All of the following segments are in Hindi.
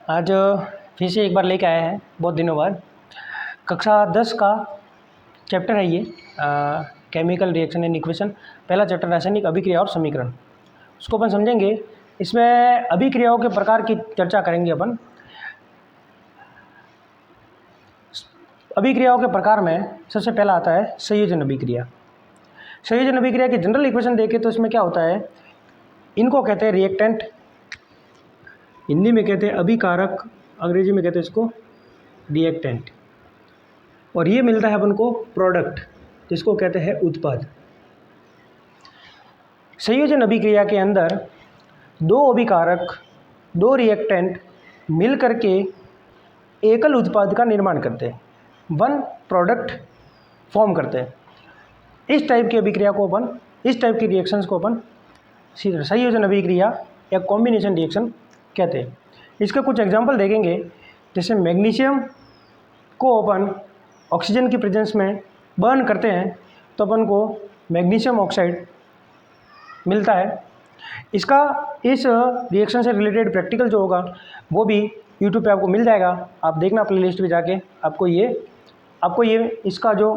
आज फिर से एक बार लेके आए हैं बहुत दिनों बाद। कक्षा 10 का चैप्टर है ये, केमिकल रिएक्शन एंड इक्वेशन। पहला चैप्टर रासायनिक अभिक्रिया और समीकरण, उसको अपन समझेंगे। इसमें अभिक्रियाओं के प्रकार की चर्चा करेंगे अपन। अभिक्रियाओं के प्रकार में सबसे पहला आता है संयोजन अभिक्रिया। संयोजन अभिक्रिया की जनरल इक्वेशन देखें तो इसमें क्या होता है, इनको कहते हैं रिएक्टेंट, हिंदी में कहते हैं अभिकारक, अंग्रेजी में कहते हैं इसको रिएक्टेंट, और ये मिलता है अपन को प्रोडक्ट, जिसको कहते हैं उत्पाद। संयोजन अभिक्रिया के अंदर दो अभिकारक, दो रिएक्टेंट मिल करके एकल उत्पाद का निर्माण करते हैं, वन प्रोडक्ट फॉर्म करते हैं। इस टाइप की अभिक्रिया को अपन, इस टाइप की रिएक्शंस को अपन संयोजन अभिक्रिया या कॉम्बिनेशन रिएक्शन कहते हैं। इसके कुछ एग्जांपल देखेंगे, जैसे मैग्नीशियम को अपन ऑक्सीजन की प्रेजेंस में बर्न करते हैं तो अपन को मैग्नीशियम ऑक्साइड मिलता है। इसका इस रिएक्शन से रिलेटेड प्रैक्टिकल जो होगा वो भी यूट्यूब पे आपको मिल जाएगा, आप देखना प्लेलिस्ट में जाके, आपको ये इसका जो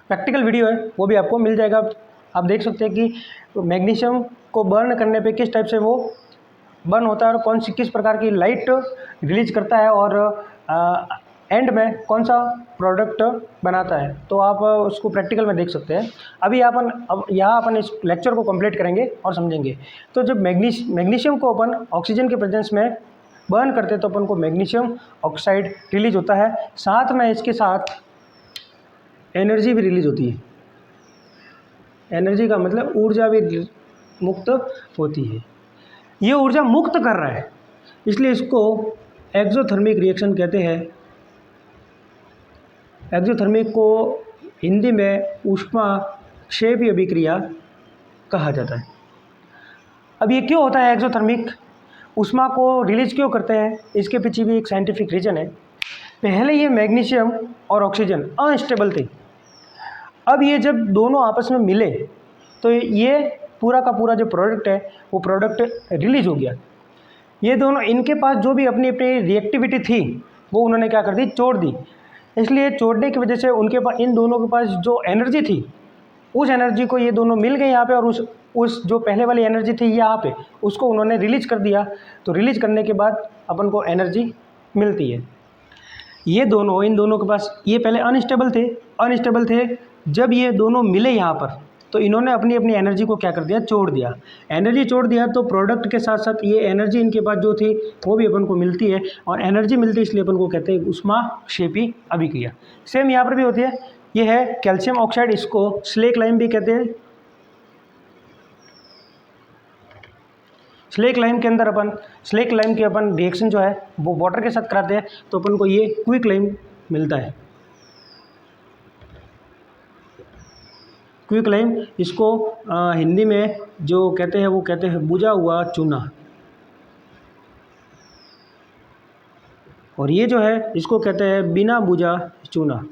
प्रैक्टिकल वीडियो है वो भी आपको मिल जाएगा। आप देख सकते हैं कि मैग्नीशियम को बर्न करने पे किस टाइप से वो बर्न होता है और किस प्रकार की लाइट रिलीज करता है और एंड में कौन सा प्रोडक्ट बनाता है। तो आप उसको प्रैक्टिकल में देख सकते हैं। अब यहाँ अपन इस लेक्चर को कंप्लीट करेंगे और समझेंगे। तो जब मैग्नीशियम को अपन ऑक्सीजन के प्रेजेंस में बर्न करते हैं तो अपन को मैग्नीशियम ऑक्साइड रिलीज होता है, साथ में इसके साथ एनर्जी भी रिलीज होती है। एनर्जी का मतलब ऊर्जा भी मुक्त होती है। ये ऊर्जा मुक्त कर रहा है, इसलिए इसको एक्सोथर्मिक रिएक्शन कहते हैं। एक्सोथर्मिक को हिंदी में ऊष्माक्षेपी अभिक्रिया कहा जाता है। अब ये क्यों होता है एक्सोथर्मिक, ऊष्मा को रिलीज क्यों करते हैं, इसके पीछे भी एक साइंटिफिक रीजन है। पहले ये मैग्नीशियम और ऑक्सीजन अनस्टेबल थे, अब ये जब दोनों आपस में मिले तो ये पूरा का पूरा जो प्रोडक्ट है वो प्रोडक्ट रिलीज हो गया। ये दोनों, इनके पास जो भी अपनी अपनी रिएक्टिविटी थी वो उन्होंने क्या कर दी, छोड़ दी। इसलिए छोड़ने की वजह से उनके पास, इन दोनों के पास जो एनर्जी थी, उस एनर्जी को ये दोनों मिल गए यहाँ पे, और उस जो पहले वाली एनर्जी थी यहाँ पे, उसको उन्होंने रिलीज कर दिया। तो रिलीज करने के बाद अपन को एनर्जी मिलती है। ये दोनों, इन दोनों के पास, ये पहले अनस्टेबल थे। जब ये दोनों मिले यहाँ पर तो इन्होंने अपनी अपनी एनर्जी को क्या कर दिया, छोड़ दिया। एनर्जी छोड़ दिया तो प्रोडक्ट के साथ साथ ये एनर्जी इनके पास जो थी वो भी अपन को मिलती है, और एनर्जी मिलती है इसलिए अपन को कहते हैं ऊष्माक्षेपी अभिक्रिया। सेम यहाँ पर भी होती है। ये है कैल्शियम ऑक्साइड, इसको स्लेक लाइम भी कहते हैं। स्लेक लाइम के अपन रिएक्शन जो है वो वाटर के साथ कराते हैं तो अपन को ये क्विक लाइम मिलता है। क्विक लाइम, इसको हिंदी में जो कहते हैं वो कहते हैं बुझा हुआ चूना, और ये जो है इसको कहते हैं बिना बुझा चूना।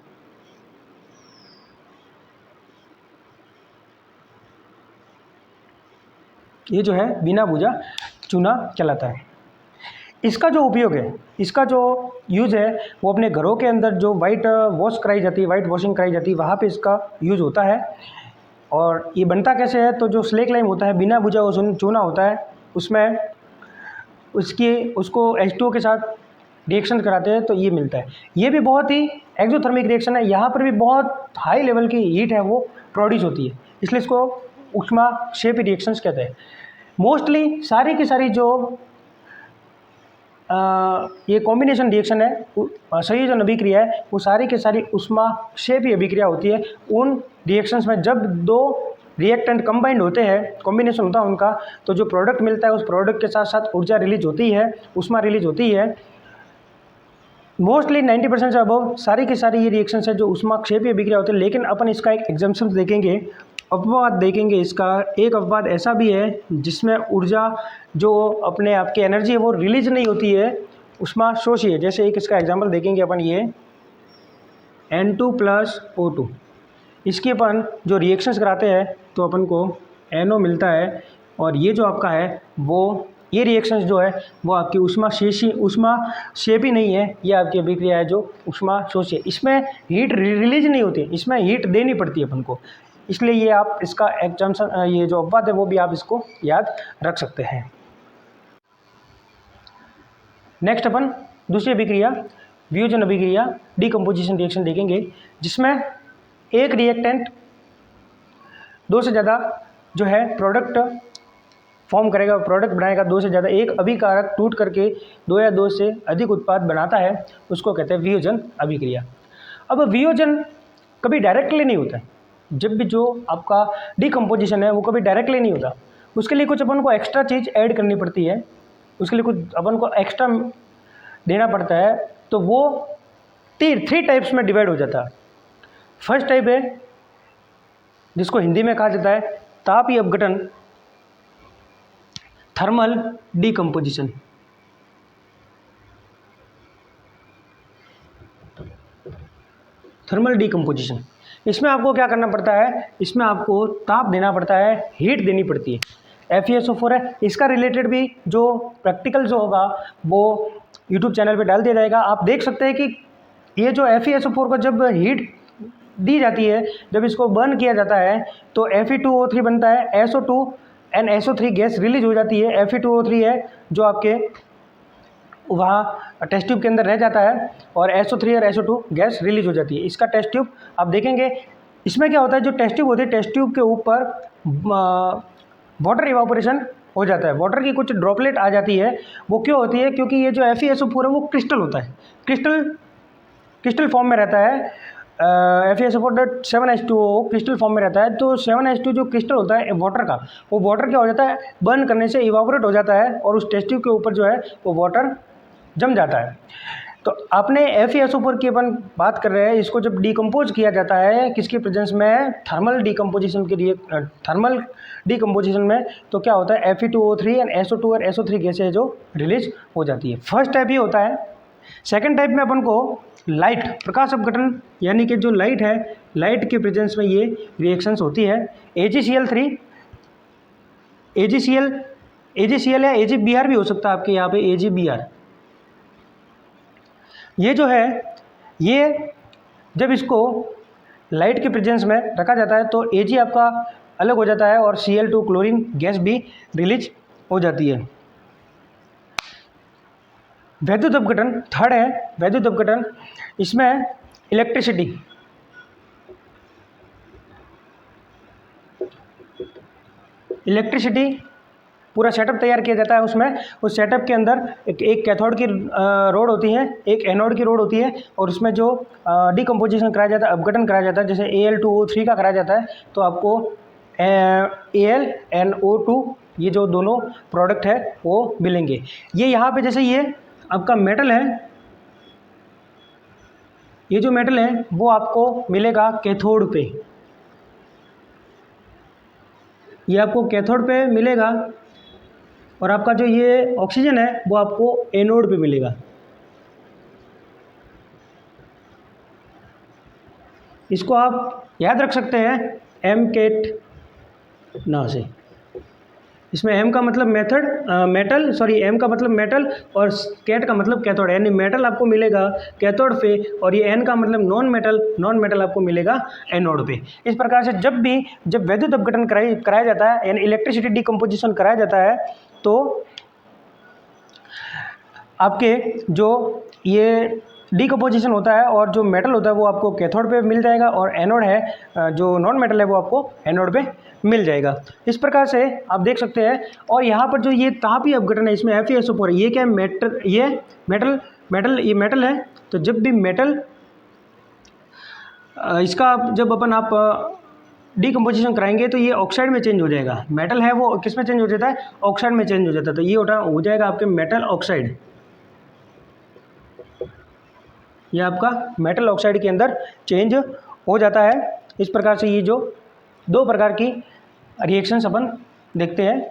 ये जो है बिना बुझा चूना कहलाता है। इसका जो उपयोग है, इसका जो यूज़ है वो अपने घरों के अंदर जो वाइट वॉशिंग कराई जाती है वहाँ पे इसका यूज़ होता है। और ये बनता कैसे है, तो जो स्लेक लाइम होता है, बिना बुझा हुआ चूना होता है, उसमें उसको H2O के साथ रिएक्शन कराते हैं तो ये मिलता है। ये भी बहुत ही एक्सोथर्मिक रिएक्शन है। यहाँ पर भी बहुत हाई लेवल की हीट है वो प्रोड्यूस होती है, इसलिए इसको ऊष्माक्षेपी रिएक्शंस कहते हैं। मोस्टली सारी की सारी जो ये कॉम्बिनेशन रिएक्शन है, संयोजन अभिक्रिया है, वो सारी की सारी ऊष्माक्षेपी अभिक्रिया होती है। उन रिएक्शंस में जब दो रिएक्टेंट कंबाइंड होते हैं, कॉम्बिनेशन होता है उनका, तो जो प्रोडक्ट मिलता है उस प्रोडक्ट के साथ साथ ऊर्जा रिलीज होती है, ऊष्मा रिलीज होती है। मोस्टली 90% से अबव सारी की सारी ये रिएक्शंस है जो ऊष्माक्षेपी अभिक्रिया होती है। लेकिन अपन इसका एक एग्जाम्पल देखेंगे, अपवाद देखेंगे। इसका एक अपवाद ऐसा भी है जिसमें ऊर्जा जो अपने आपकी एनर्जी है वो रिलीज नहीं होती है, ऊष्मा शोषी है। जैसे एक इसका एग्जांपल देखेंगे अपन, ये N2 + O2, इसके अपन जो रिएक्शंस कराते हैं तो अपन को NO मिलता है, और ये जो आपका है वो ये रिएक्शंस जो है वो आपकी ऊष्माक्षेपी नहीं है, ये आपकी अभिक्रिया है जो ऊष्माशोषी। इसमें हीट रिलीज नहीं होती, इसमें हीट देनी पड़ती है अपन को, इसलिए ये आप इसका एग्जाम्पशन, ये जो अपवाद है वो भी आप इसको याद रख सकते हैं। नेक्स्ट अपन दूसरी अभिक्रिया वियोजन अभिक्रिया डीकम्पोजिशन रिएक्शन देखेंगे, जिसमें एक रिएक्टेंट दो से ज़्यादा जो है प्रोडक्ट फॉर्म करेगा, प्रोडक्ट बनाएगा दो से ज़्यादा, एक अभिकारक टूट करके दो या दो से अधिक उत्पाद बनाता है, उसको कहते हैं वियोजन अभिक्रिया। अब वियोजन कभी डायरेक्टली नहीं होता है, जब भी जो आपका डीकम्पोजिशन है वो कभी डायरेक्टली नहीं होता, उसके लिए कुछ अपन को एक्स्ट्रा चीज़ ऐड करनी पड़ती है, उसके लिए कुछ अपन को एक्स्ट्रा देना पड़ता है, तो वो थ्री टाइप्स में डिवाइड हो जाता है। फर्स्ट टाइप है जिसको हिंदी में कहा जाता है तापीय अपघटन, थर्मल डीकम्पोजिशन। थर्मल डीकम्पोजिशन, इसमें आपको क्या करना पड़ता है, इसमें आपको ताप देना पड़ता है, हीट देनी पड़ती है। FeSO4 है, इसका रिलेटेड भी जो प्रैक्टिकल जो होगा वो यूट्यूब चैनल पे डाल दिया जाएगा। आप देख सकते हैं कि ये जो FeSO4 को जब हीट दी जाती है, जब इसको बर्न किया जाता है तो Fe2O3 बनता है, SO2 and SO3 gas release हो जाती है। Fe2O3 है जो आपके वहाँ टेस्ट ट्यूब के अंदर रह जाता है और SO3 और SO2 गैस रिलीज हो जाती है। इसका टेस्ट ट्यूब आप देखेंगे, इसमें क्या होता है, जो टेस्ट ट्यूब होती है टेस्ट ट्यूब के ऊपर वाटर इवापोरेशन हो जाता है, वाटर की कुछ ड्रॉपलेट आ जाती है। वो क्यों होती है, क्योंकि ये जो FeSO4 है वो क्रिस्टल होता है, क्रिस्टल फॉर्म में रहता है। FeSO4.7H2O क्रिस्टल फॉर्म में रहता है, तो 7H2 जो क्रिस्टल होता है वाटर का, वो वाटर क्या हो जाता है, बर्न करने से इवापोरेट हो जाता है और उस टेस्ट ट्यूब के ऊपर जो है वो वाटर जम जाता है। तो आपने FeSO4 की अपन बात कर रहे हैं, इसको जब डिकम्पोज किया जाता है किसकी प्रेजेंस में, थर्मल डीकम्पोजिशन के लिए, थर्मल डीकम्पोजिशन में, तो क्या होता है Fe2O3 एंड SO2 और SO3 गैसें जो रिलीज हो जाती है। फर्स्ट टाइप ये होता है। सेकेंड टाइप में अपन को लाइट प्रकाश अपघटन, यानी कि जो लाइट है, लाइट के प्रेजेंस में ये रिएक्शंस होती है। AgCl3 AgCl या AgBr भी हो सकता है आपके यहाँ पे, AgBr ये जो है, ये जब इसको लाइट के प्रेजेंस में रखा जाता है तो Ag आपका अलग हो जाता है और Cl2 क्लोरीन गैस भी रिलीज हो जाती है। वैद्युत अपघटन थर्ड है, वैद्युत अपघटन, इसमें इलेक्ट्रिसिटी पूरा सेटअप तैयार किया जाता है। उसमें उस सेटअप के अंदर एक कैथोड की रोड होती है, एक एनोड की रोड होती है, और उसमें जो डीकम्पोजिशन कराया जाता है, अपघटन कराया जाता है, जैसे Al2O3 का कराया जाता है, तो आपको AlNO2 ये जो दोनों प्रोडक्ट है वो मिलेंगे। ये यहाँ पे जैसे ये आपका मेटल है, ये जो मेटल है वो आपको मिलेगा कैथोड पे, ये आपको कैथोड पे मिलेगा, और आपका जो ये ऑक्सीजन है वो आपको एनोड पे मिलेगा। इसको आप याद रख सकते हैं MCAT नाम से। इसमें M का मतलब M का मतलब मेटल और कैट का मतलब कैथोड, यानी मेटल आपको मिलेगा कैथोड पे, और ये N का मतलब नॉन मेटल आपको मिलेगा एनोड पे। इस प्रकार से जब वैद्युत अपघटन कराया जाता है, यानी इलेक्ट्रिसिटी डीकम्पोजिशन कराया जाता है, तो आपके जो ये डीकम्पोजिशन होता है और जो मेटल होता है वो आपको कैथोड पे मिल जाएगा, और एनोड है जो नॉन मेटल है वो आपको एनोड पे मिल जाएगा। इस प्रकार से आप देख सकते हैं। और यहाँ पर जो ये तापीय अपघटन है, इसमें FeSO4 ये क्या है, ये मेटल है। तो जब भी मेटल इसका जब आप डीकम्पोजिशन कराएंगे तो ये ऑक्साइड में चेंज हो जाएगा। मेटल है वो किस में चेंज हो जाता है, ऑक्साइड में चेंज हो जाता है, तो ये हो जाएगा आपके मेटल ऑक्साइड, ये आपका मेटल ऑक्साइड के अंदर चेंज हो जाता है। इस प्रकार से ये जो दो प्रकार की रिएक्शंस अपन देखते हैं।